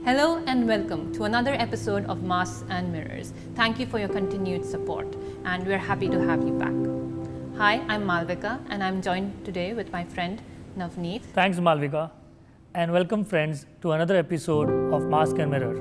Hello and welcome to another episode of Masks and Mirrors. Thank you for your continued support and we're happy to have you back. Hi, I'm Malvika and I'm joined today with my friend Navneet. Thanks Malvika and welcome friends to another episode of Mask and Mirror.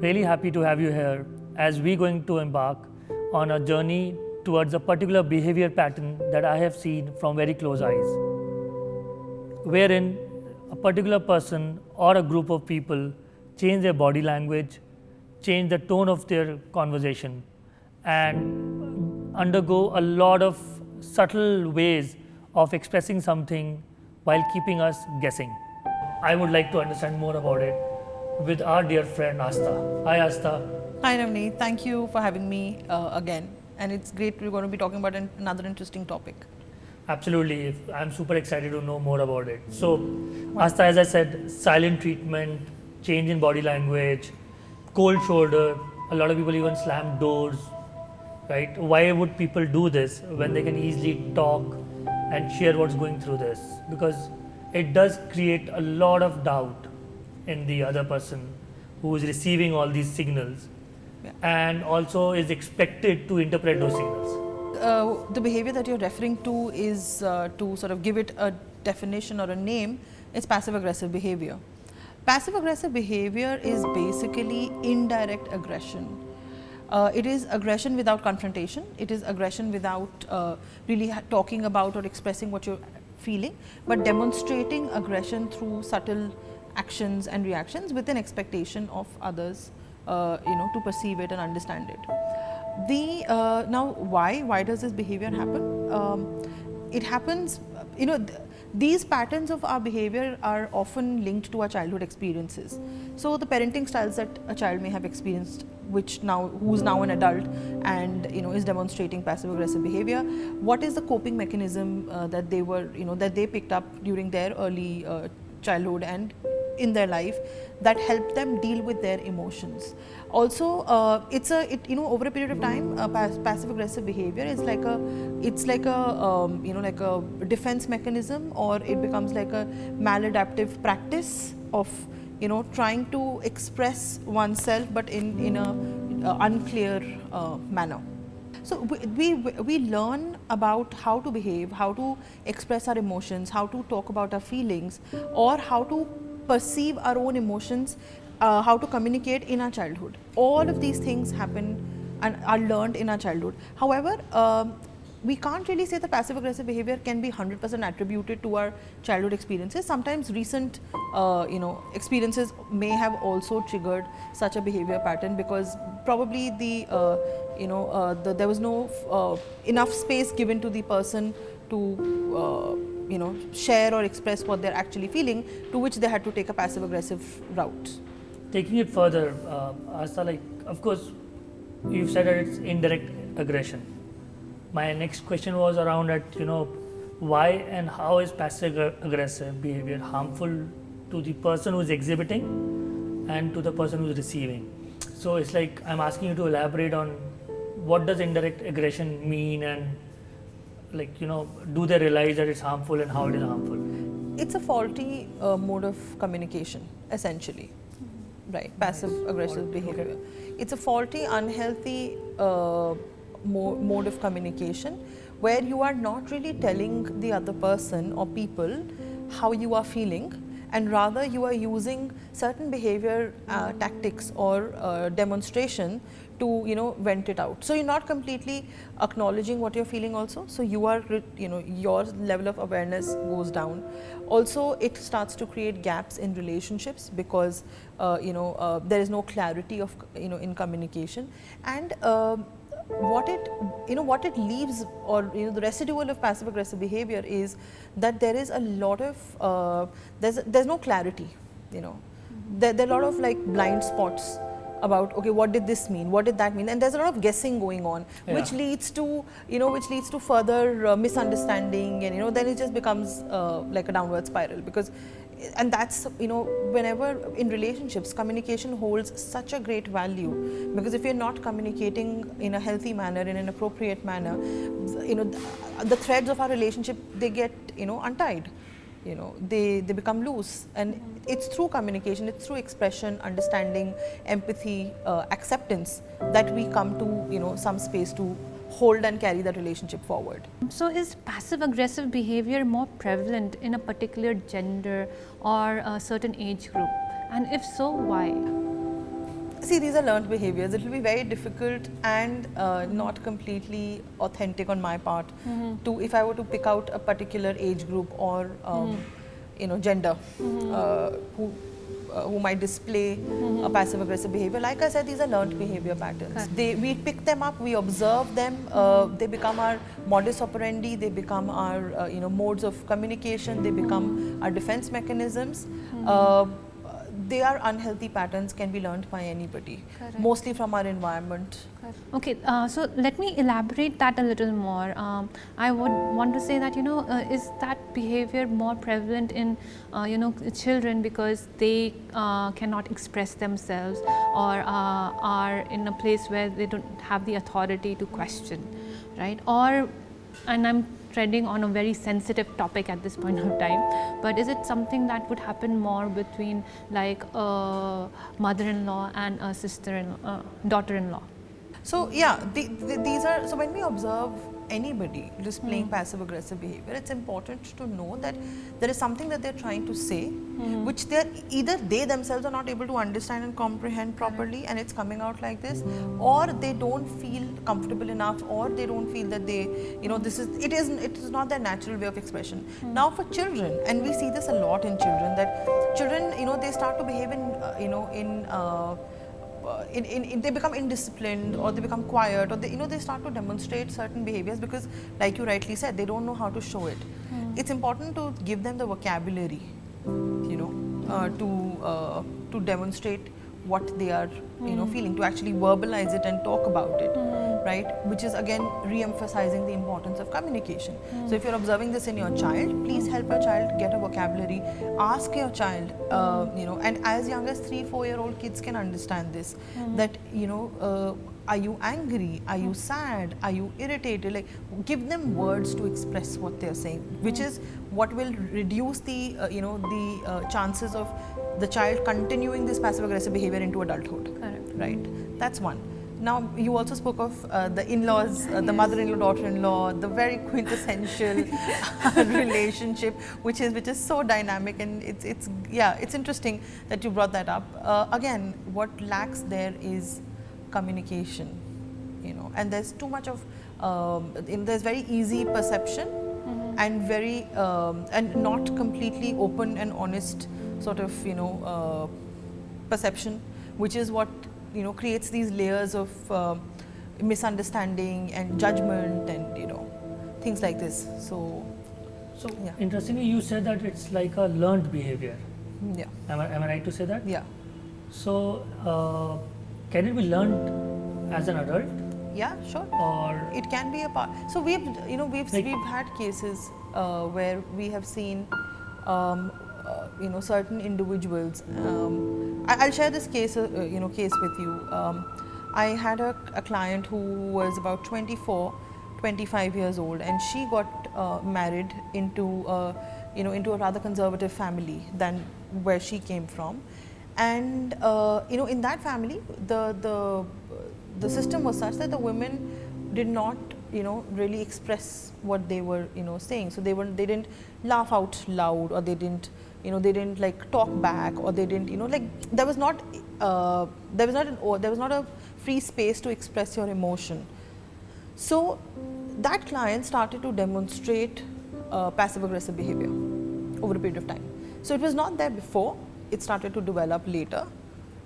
Really happy to have you here as we're going to embark on a journey towards a particular behavior pattern that I have seen from very close eyes, wherein a particular person or a group of people change their body language, change the tone of their conversation, and undergo a lot of subtle ways of expressing something while keeping us guessing. I would like to understand more about it with our dear friend Asta. Hi Asta. Hi Navneet, thank you for having me again, and it's great we're going to be talking about another interesting topic. Absolutely, I'm super excited to know more about it. So, Asta, as I said, silent treatment, change in body language, cold shoulder, a lot of people even slam doors, right? Why would people do this when they can easily talk and share what's going through this? Because it does create a lot of doubt in the other person who is receiving all these signals and also is expected to interpret those signals. The behavior that you're referring to is, to sort of give it a definition or a name, it's passive aggressive behavior. Passive aggressive behavior is basically indirect aggression. It is aggression without confrontation. It is aggression without really talking about or expressing what you're feeling, but demonstrating aggression through subtle actions and reactions with an expectation of others to perceive it and understand it. Now why does this behavior happen? It happens, these patterns of our behavior are often linked to our childhood experiences. So the parenting styles that a child may have experienced, who's now an adult and is demonstrating passive aggressive behavior. What is the coping mechanism that they picked up during their early childhood and in their life that helped them deal with their emotions. Also, over a period of time, passive aggressive behavior is like a defense mechanism, or it becomes like a maladaptive practice of trying to express oneself but in a unclear manner. So we learn about how to behave, how to express our emotions, how to talk about our feelings, or how to perceive our own emotions, how to communicate in our childhood. All of these things happen and are learned in our childhood. However, we can't really say that passive aggressive behavior can be 100% attributed to our childhood experiences. Sometimes recent experiences may have also triggered such a behavior pattern, because probably there was no enough space given to the person to share or express what they're actually feeling, to which they had to take a passive aggressive route. Taking it further, Asta, of course, you've said that it's indirect aggression. My next question was around why and how is passive aggressive behavior harmful to the person who's exhibiting and to the person who's receiving? So it's like I'm asking you to elaborate on what does indirect aggression mean, and do they realize that it's harmful and how it is harmful? It's a faulty mode of communication, essentially. Right, passive aggressive behavior. Okay. It's a faulty, unhealthy mode of communication where you are not really telling the other person or people how you are feeling, and rather you are using certain behavior tactics or demonstration to vent it out. So you're not completely acknowledging what you're feeling also. So you are your level of awareness goes down. Also, it starts to create gaps in relationships because there is no clarity of in communication, and what it leaves, or the residual of passive aggressive behavior is that there is a lot of there's no clarity. There are a lot of blind spots about, okay, what did this mean, what did that mean, and there's a lot of guessing going on, which leads to further misunderstanding, and then it just becomes like a downward spiral, and that's whenever in relationships, communication holds such a great value, because if you're not communicating in a healthy manner, in an appropriate manner, the threads of our relationship, they get untied. they become loose, and it's through communication, it's through expression, understanding, empathy, acceptance that we come to some space to hold and carry that relationship forward. So is passive aggressive behavior more prevalent in a particular gender or a certain age group, and if so, why? See, these are learned behaviors. It will be very difficult and not completely authentic on my part to, if I were to pick out a particular age group or gender who might display a passive aggressive behavior. Like I said, these are learned behavior patterns. We pick them up, we observe them, they become our modus operandi, they become our modes of communication, they become our defense mechanisms. They are unhealthy patterns, can be learned by anybody. Correct. Mostly from our environment. Okay, so let me elaborate that a little more. I would want to say that is that behavior more prevalent in children because they cannot express themselves or are in a place where they don't have the authority to question, right? And I'm treading on a very sensitive topic at this point of time, but is it something that would happen more between like a mother-in-law and a daughter-in-law? So yeah, these are, so when we observe anybody displaying passive aggressive behavior, it's important to know that there is something that they're trying to say, which either they themselves are not able to understand and comprehend properly, and it's coming out like this, or they don't feel comfortable enough, or they don't feel that they, it is not their natural way of expression. Now for children, and we see this a lot in children, that children, they start to behave they become indisciplined, or they become quiet, or they start to demonstrate certain behaviors because, like you rightly said, they don't know how to show it. It's important to give them the vocabulary, to demonstrate what they are, feeling, to actually verbalize it and talk about it, right? Which is again re-emphasizing the importance of communication. So if you're observing this in your child, please help your child get a vocabulary. Ask your child, and as young as 3-4-year-old kids can understand this, that are you angry? Are you sad? Are you irritated? Like, give them words to express what they're saying, which is what will reduce the chances of the child continuing this passive aggressive behavior into adulthood. Correct. Right? That's one. Now, you also spoke of the in-laws, the mother-in-law, daughter-in-law, the very quintessential relationship, which is so dynamic, and it's interesting that you brought that up. Again, what lacks there is communication, and there's too much of there's very easy perception and very and not completely open and honest sort of perception, which is what creates these layers of misunderstanding and judgment and things like this. So yeah. Interestingly, you said that it's like a learned behavior. Yeah. Am I right to say that? Yeah. So can it be learned as an adult? Yeah, sure. Or it can be a part. So we've had cases where we have seen certain individuals. I'll share this case with you. I had a client who was about 25 years old, and she got married into a rather conservative family than where she came from. And in that family, the system was such that the women did not really express what they were saying. So they didn't laugh out loud, or they didn't like talk back, or they didn't there was not a free space to express your emotion. So that client started to demonstrate passive aggressive behavior over a period of time. So it was not there before. It started to develop later.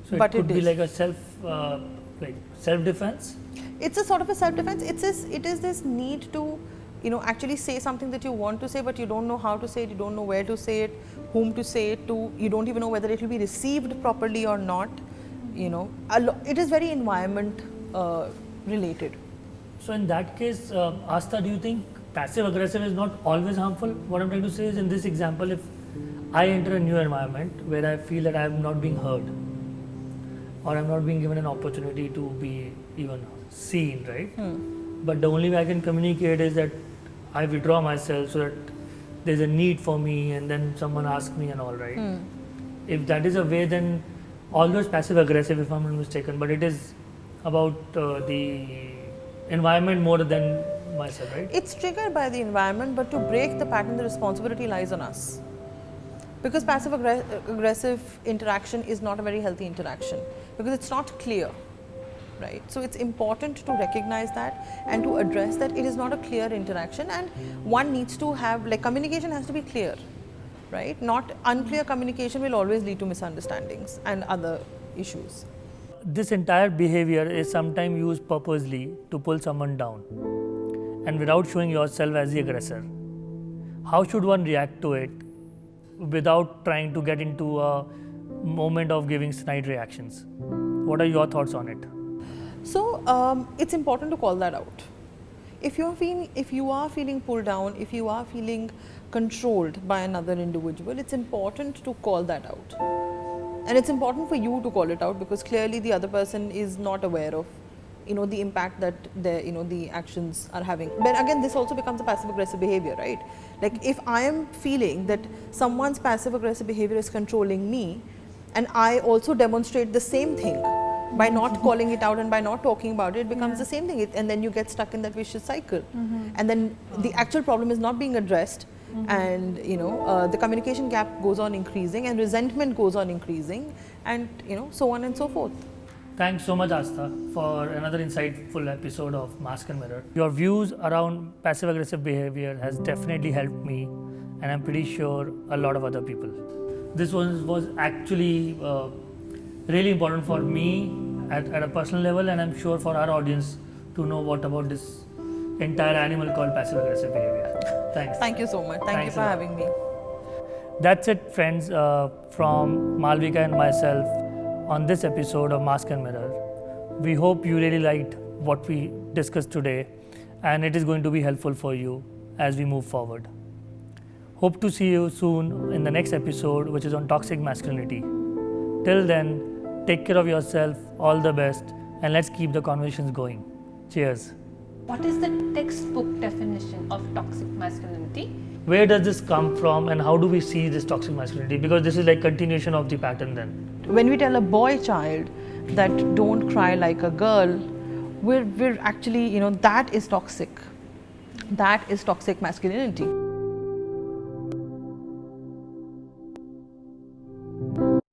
So but it could be like a self-defense? It's a sort of a self-defense. It is this need to actually say something that you want to say, but you don't know how to say it, you don't know where to say it, whom to say it to, you don't even know whether it will be received properly or not. It is very environment related. So in that case, Asta, do you think passive aggressive is not always harmful? What I'm trying to say is, in this example, if I enter a new environment where I feel that I am not being heard, or I'm not being given an opportunity to be even seen, right? But the only way I can communicate is that I withdraw myself so that there's a need for me, and then someone asks me and all, right? If that is a way, then although it's passive aggressive, if I'm not mistaken, but it is about the environment more than myself, right? It's triggered by the environment, but to break the pattern, the responsibility lies on us. Because passive aggressive interaction is not a very healthy interaction, because it's not clear, right? So it's important to recognize that and to address that it is not a clear interaction, and one needs to have, like, communication has to be clear, right? Not unclear communication will always lead to misunderstandings and other issues. This entire behavior is sometimes used purposely to pull someone down and without showing yourself as the aggressor. How should one react to it without trying to get into a moment of giving snide reactions? What are your thoughts on it? So it's important to call that out. If you are feeling pulled down, if you are feeling controlled by another individual, it's important to call that out. And it's important for you to call it out, because clearly the other person is not aware of, the impact that the actions are having. But again, this also becomes a passive aggressive behavior, right? Like, if I am feeling that someone's passive aggressive behavior is controlling me, and I also demonstrate the same thing by not calling it out and by not talking about it, it becomes the same thing, and then you get stuck in that vicious cycle. And then the actual problem is not being addressed, and the communication gap goes on increasing, and resentment goes on increasing, and so on and so forth. Thanks so much, Astha, for another insightful episode of Mask and Mirror. Your views around passive aggressive behavior has definitely helped me, and I'm pretty sure a lot of other people. This was actually really important for me at a personal level, and I'm sure for our audience to know what about this entire animal called passive aggressive behavior. Thanks. Thank you so much. Thank you for having me. That's it, friends, from Malvika and myself on this episode of Mask and Mirror. We hope you really liked what we discussed today, and it is going to be helpful for you as we move forward. Hope to see you soon in the next episode, which is on toxic masculinity. Till then, take care of yourself, all the best, and let's keep the conversations going. Cheers. What is the textbook definition of toxic masculinity? Where does this come from, and how do we see this toxic masculinity? Because this is like continuation of the pattern then. When we tell a boy child that don't cry like a girl, we're actually, that is toxic. That is toxic masculinity.